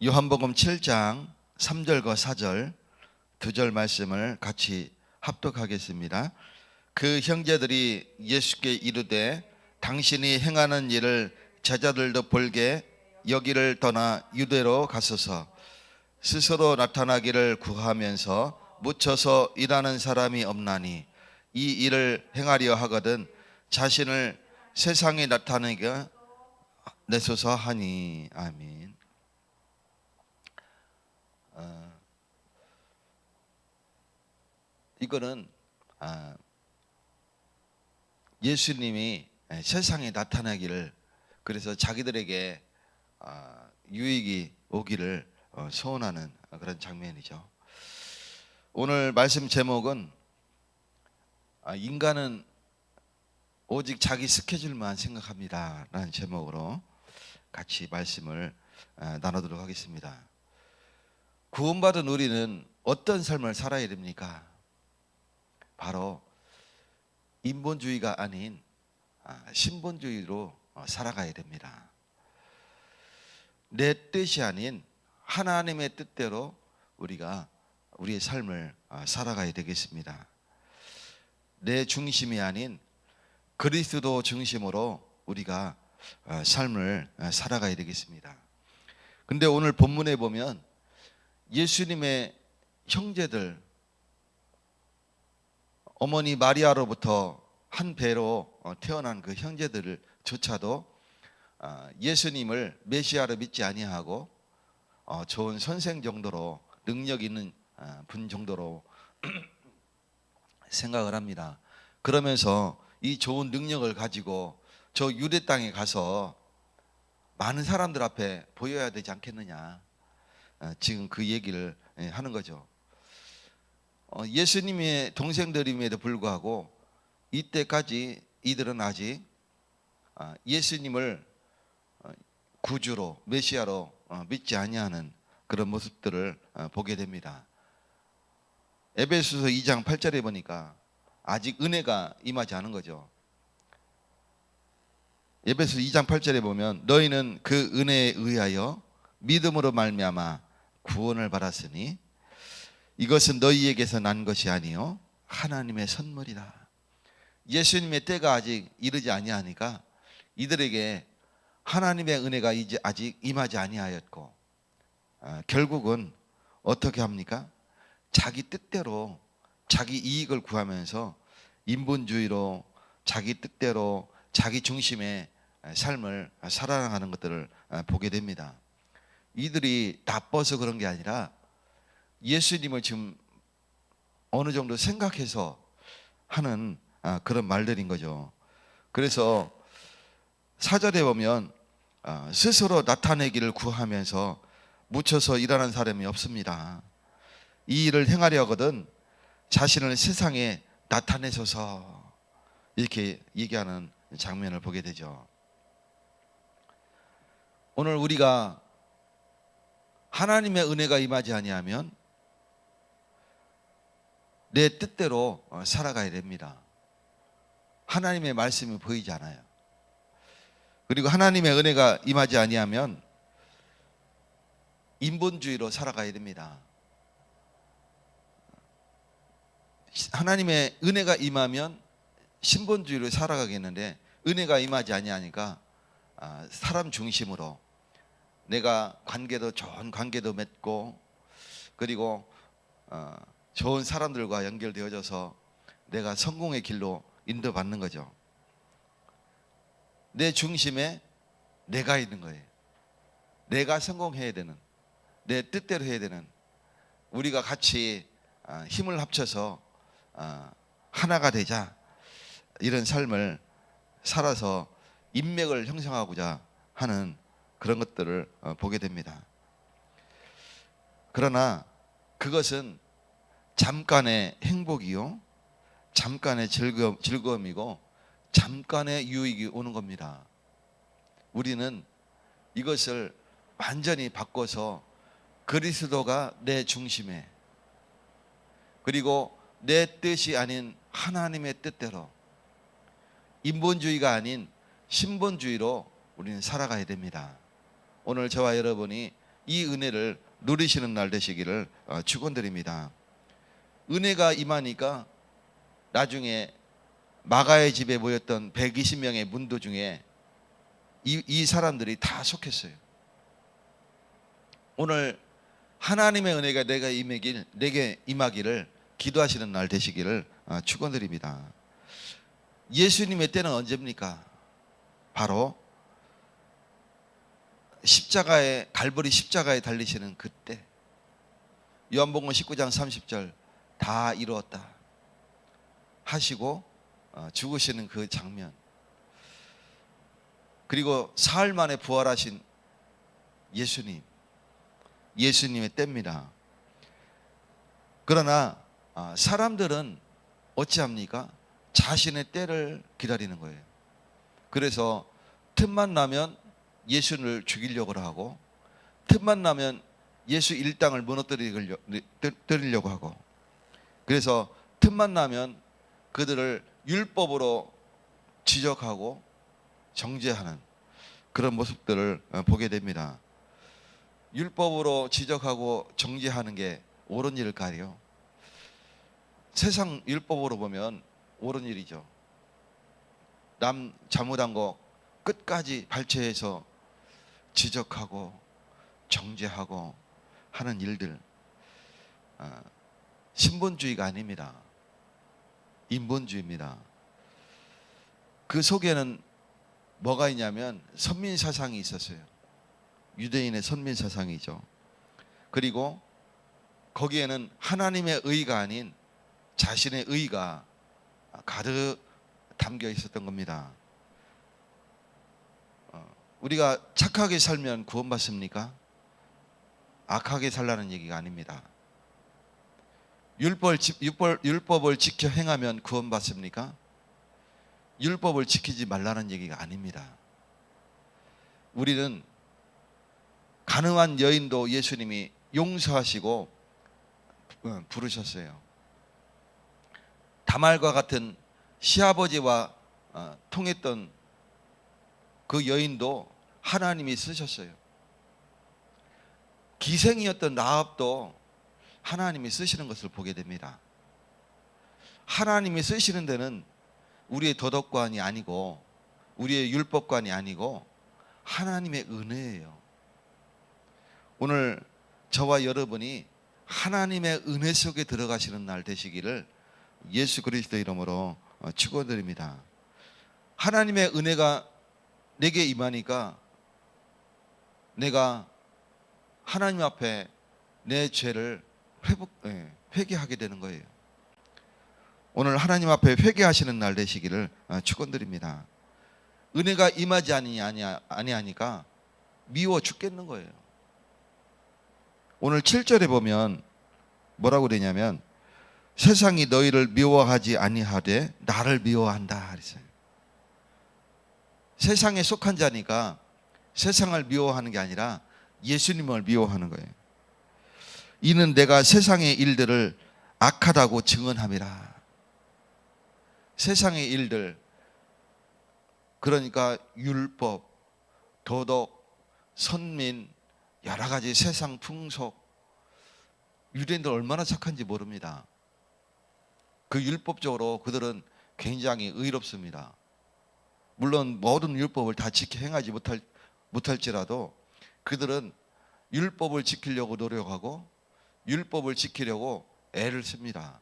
요한복음 7장 3절과 4절 두 절 말씀을 같이 합독하겠습니다. 그 형제들이 예수께 이르되 당신이 행하는 일을 제자들도 볼게 여기를 떠나 유대로 가소서. 스스로 나타나기를 구하면서 묻혀서 일하는 사람이 없나니 이 일을 행하려 하거든 자신을 세상에 나타내게 내소서 하니. 아멘. 이거는 예수님이 세상에 나타나기를, 그래서 자기들에게 유익이 오기를 소원하는 그런 장면이죠. 오늘 말씀 제목은 인간은 오직 자기 스케줄만 생각합니다 라는 제목으로 같이 말씀을 나누도록 하겠습니다. 구원받은 우리는 어떤 삶을 살아야 됩니까? 바로 인본주의가 아닌 신본주의로 살아가야 됩니다. 내 뜻이 아닌 하나님의 뜻대로 우리가 우리의 삶을 살아가야 되겠습니다. 내 중심이 아닌 그리스도 중심으로 우리가 삶을 살아가야 되겠습니다. 근데 오늘 본문에 보면 예수님의 형제들, 어머니 마리아로부터 한 배로 태어난 그 형제들조차도 예수님을 메시아로 믿지 아니하고 좋은 선생 정도로, 능력 있는 분 정도로 생각을 합니다. 그러면서 이 좋은 능력을 가지고 저 유대 땅에 가서 많은 사람들 앞에 보여야 되지 않겠느냐, 지금 그 얘기를 하는 거죠. 예수님의 동생들임에도 불구하고 이때까지 이들은 아직 예수님을 구주로, 메시아로 믿지 아니하는 그런 모습들을 보게 됩니다. 에베소서 2장 8절에 보니까 아직 은혜가 임하지 않은 거죠. 에베소서 2장 8절에 보면 너희는 그 은혜에 의하여 믿음으로 말미암아 구원을 받았으니 이것은 너희에게서 난 것이 아니요 하나님의 선물이다. 예수님의 때가 아직 이르지 아니하니까 이들에게 하나님의 은혜가 이제 아직 임하지 아니하였고, 결국은 어떻게 합니까? 자기 뜻대로 자기 이익을 구하면서 인본주의로 자기 뜻대로 자기 중심의 삶을 살아가는 것들을 보게 됩니다. 이들이 나빠서 그런 게 아니라 예수님을 지금 어느 정도 생각해서 하는 그런 말들인 거죠. 그래서 4절에 보면 스스로 나타내기를 구하면서 묻혀서 일하는 사람이 없습니다. 이 일을 행하려 하거든 자신을 세상에 나타내소서, 이렇게 얘기하는 장면을 보게 되죠. 오늘 우리가 하나님의 은혜가 임하지 아니하면 내 뜻대로 살아가야 됩니다. 하나님의 말씀이 보이지 않아요. 그리고 하나님의 은혜가 임하지 아니하면 인본주의로 살아가야 됩니다. 하나님의 은혜가 임하면 신본주의로 살아가겠는데 은혜가 임하지 아니하니까 사람 중심으로 내가 관계도 좋은 관계도 맺고, 그리고 좋은 사람들과 연결되어져서 내가 성공의 길로 인도받는 거죠. 내 중심에 내가 있는 거예요. 내가 성공해야 되는, 내 뜻대로 해야 되는, 우리가 같이 힘을 합쳐서 하나가 되자, 이런 삶을 살아서 인맥을 형성하고자 하는 그런 것들을 보게 됩니다. 그러나 그것은 잠깐의 행복이요, 잠깐의 즐거움이고 잠깐의 유익이 오는 겁니다. 우리는 이것을 완전히 바꿔서 그리스도가 내 중심에, 그리고 내 뜻이 아닌 하나님의 뜻대로, 인본주의가 아닌 신본주의로 우리는 살아가야 됩니다. 오늘 저와 여러분이 이 은혜를 누리시는 날 되시기를 축원드립니다. 은혜가 임하니까 나중에 마가의 집에 모였던 120명의 문도 중에 이 사람들이 다 속했어요. 오늘 하나님의 은혜가 내게 임하기를 기도하시는 날 되시기를 축원드립니다. 예수님의 때는 언제입니까? 바로 갈보리 십자가에 달리시는 그때. 요한복음 19장 30절 다 이루었다 하시고 죽으시는 그 장면, 그리고 사흘 만에 부활하신 예수님의 때입니다. 그러나 사람들은 어찌합니까? 자신의 때를 기다리는 거예요. 그래서 틈만 나면 예수를 죽이려고 하고, 틈만 나면 예수 일당을 무너뜨리려고 하고, 그래서 틈만 나면 그들을 율법으로 지적하고 정죄하는 그런 모습들을 보게 됩니다. 율법으로 지적하고 정죄하는 게 옳은 일일까요? 세상 율법으로 보면 옳은 일이죠. 남 잘못한 거 끝까지 발췌해서 지적하고 정죄하고 하는 일들, 신본주의가 아닙니다. 인본주의입니다. 그 속에는 뭐가 있냐면 선민사상이 있었어요. 유대인의 선민사상이죠. 그리고 거기에는 하나님의 의가 아닌 자신의 의가 가득 담겨 있었던 겁니다. 우리가 착하게 살면 구원받습니까? 악하게 살라는 얘기가 아닙니다. 율법을 지켜 행하면 구원받습니까? 율법을 지키지 말라는 얘기가 아닙니다. 우리는 가늠한 여인도 예수님이 용서하시고 부르셨어요. 다말과 같은 시아버지와 통했던 그 여인도 하나님이 쓰셨어요. 기생이었던 라합도 하나님이 쓰시는 것을 보게 됩니다. 하나님이 쓰시는 데는 우리의 도덕관이 아니고 우리의 율법관이 아니고 하나님의 은혜예요. 오늘 저와 여러분이 하나님의 은혜 속에 들어가시는 날 되시기를 예수 그리스도 이름으로 축원드립니다. 하나님의 은혜가 내게 임하니까 내가 하나님 앞에 내 죄를 회개하게 되는 거예요. 오늘 하나님 앞에 회개하시는 날 되시기를 축원드립니다. 은혜가 임하지 아니하니까 미워 죽겠는 거예요. 오늘 7절에 보면 뭐라고 되냐면 세상이 너희를 미워하지 아니하되 나를 미워한다 그랬어요. 세상에 속한 자니까 세상을 미워하는 게 아니라 예수님을 미워하는 거예요. 이는 내가 세상의 일들을 악하다고 증언함이라. 세상의 일들, 그러니까 율법, 도덕, 선민, 여러 가지 세상 풍속, 유대인들 얼마나 착한지 모릅니다. 그 율법적으로 그들은 굉장히 의롭습니다. 물론 모든 율법을 다 지켜 행하지 못할지라도 그들은 율법을 지키려고 노력하고 율법을 지키려고 애를 씁니다.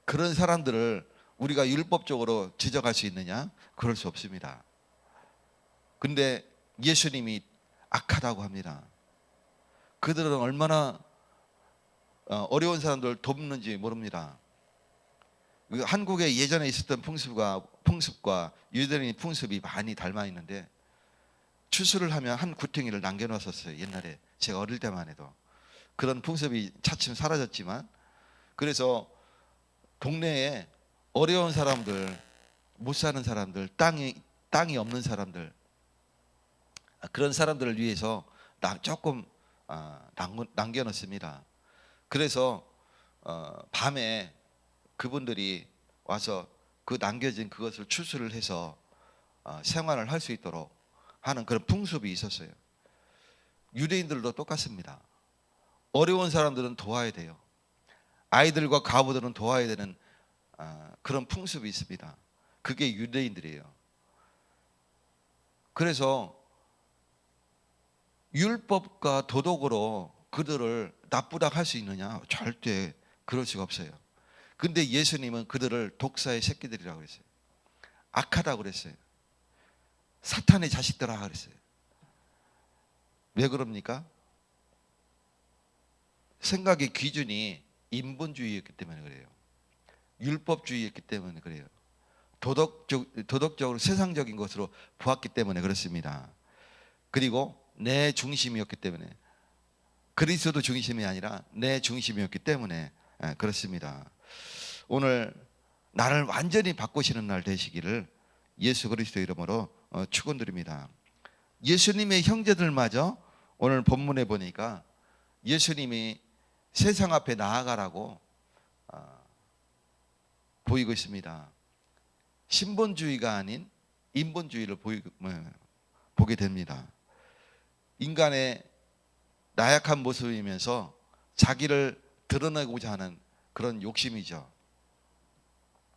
그런 사람들을 우리가 율법적으로 지적할 수 있느냐? 그럴 수 없습니다. 근데 예수님이 악하다고 합니다. 그들은 얼마나 어려운 사람들을 돕는지 모릅니다. 한국에 예전에 있었던 풍습과 유대인의 풍습이 많이 닮아 있는데, 추수를 하면 한 구덩이를 남겨놨었어요. 옛날에 제가 어릴 때만 해도. 그런 풍습이 차츰 사라졌지만, 그래서 동네에 어려운 사람들, 못 사는 사람들, 땅이 없는 사람들, 그런 사람들을 위해서 조금 남겨놓습니다. 그래서 밤에 그분들이 와서 그 남겨진 그것을 추수를 해서 생활을 할 수 있도록 하는 그런 풍습이 있었어요. 유대인들도 똑같습니다. 어려운 사람들은 도와야 돼요. 아이들과 과부들은 도와야 되는 그런 풍습이 있습니다. 그게 유대인들이에요. 그래서 율법과 도덕으로 그들을 나쁘다 할 수 있느냐? 절대 그럴 수가 없어요. 근데 예수님은 그들을 독사의 새끼들이라고 그랬어요. 악하다고 그랬어요. 사탄의 자식들아 그랬어요. 왜 그럽니까? 생각의 기준이 인본주의였기 때문에 그래요. 율법주의였기 때문에 그래요. 도덕적으로 세상적인 것으로 보았기 때문에 그렇습니다. 그리고 내 중심이었기 때문에, 그리스도 중심이 아니라 내 중심이었기 때문에 그렇습니다. 오늘 나를 완전히 바꾸시는 날 되시기를 예수 그리스도 이름으로 축원드립니다. 예수님의 형제들마저 오늘 본문에 보니까 예수님이 세상 앞에 나아가라고 보이고 있습니다. 신본주의가 아닌 인본주의를 보게 됩니다. 인간의 나약한 모습이면서 자기를 드러내고자 하는 그런 욕심이죠.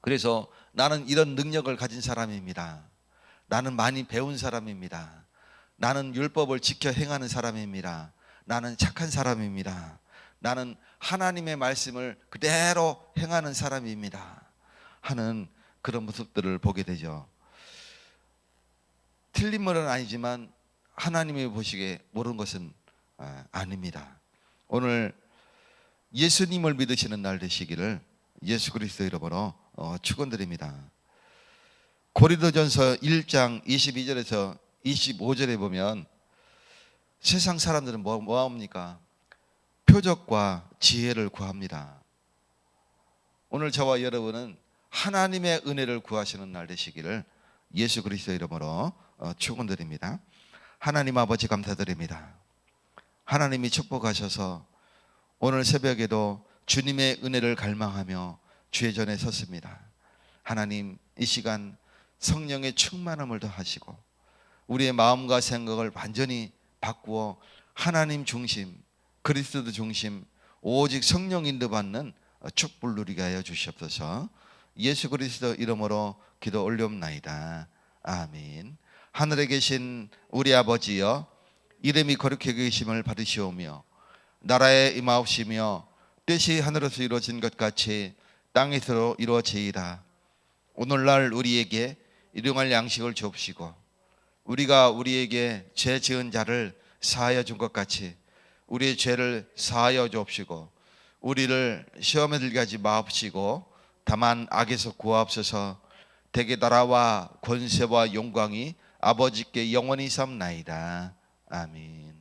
그래서 나는 이런 능력을 가진 사람입니다. 나는 많이 배운 사람입니다. 나는 율법을 지켜 행하는 사람입니다. 나는 착한 사람입니다. 나는 하나님의 말씀을 그대로 행하는 사람입니다. 하는 그런 모습들을 보게 되죠. 틀린 말은 아니지만 하나님이 보시기에 모르는 것은 아닙니다. 오늘 예수님을 믿으시는 날 되시기를 예수 그리스도 이름으로 축원드립니다. 고린도전서 1장 22절에서 25절에 보면 세상 사람들은 뭐 합니까? 표적과 지혜를 구합니다. 오늘 저와 여러분은 하나님의 은혜를 구하시는 날 되시기를 예수 그리스도 이름으로 축원드립니다. 하나님 아버지 감사드립니다. 하나님이 축복하셔서 오늘 새벽에도 주님의 은혜를 갈망하며 주의 전에 섰습니다. 하나님, 이 시간 성령의 충만함을 더하시고 우리의 마음과 생각을 완전히 바꾸어 하나님 중심, 그리스도 중심, 오직 성령 인도받는 축복을 누리게 하여 주시옵소서. 예수 그리스도 이름으로 기도 올려옵나이다. 아멘. 하늘에 계신 우리 아버지여, 이름이 거룩히 계심을 받으시오며 나라에 임하옵시며 뜻이 하늘에서 이루어진 것 같이 땅에서 이루어지이다. 오늘날 우리에게 일용할 양식을 주옵시고 우리가 우리에게 죄 지은 자를 사하여 준 것 같이 우리의 죄를 사하여 주옵시고 우리를 시험에 들게 하지 마옵시고 다만 악에서 구하옵소서. 대개 나라와 권세와 영광이 아버지께 영원히 삼나이다. 아멘.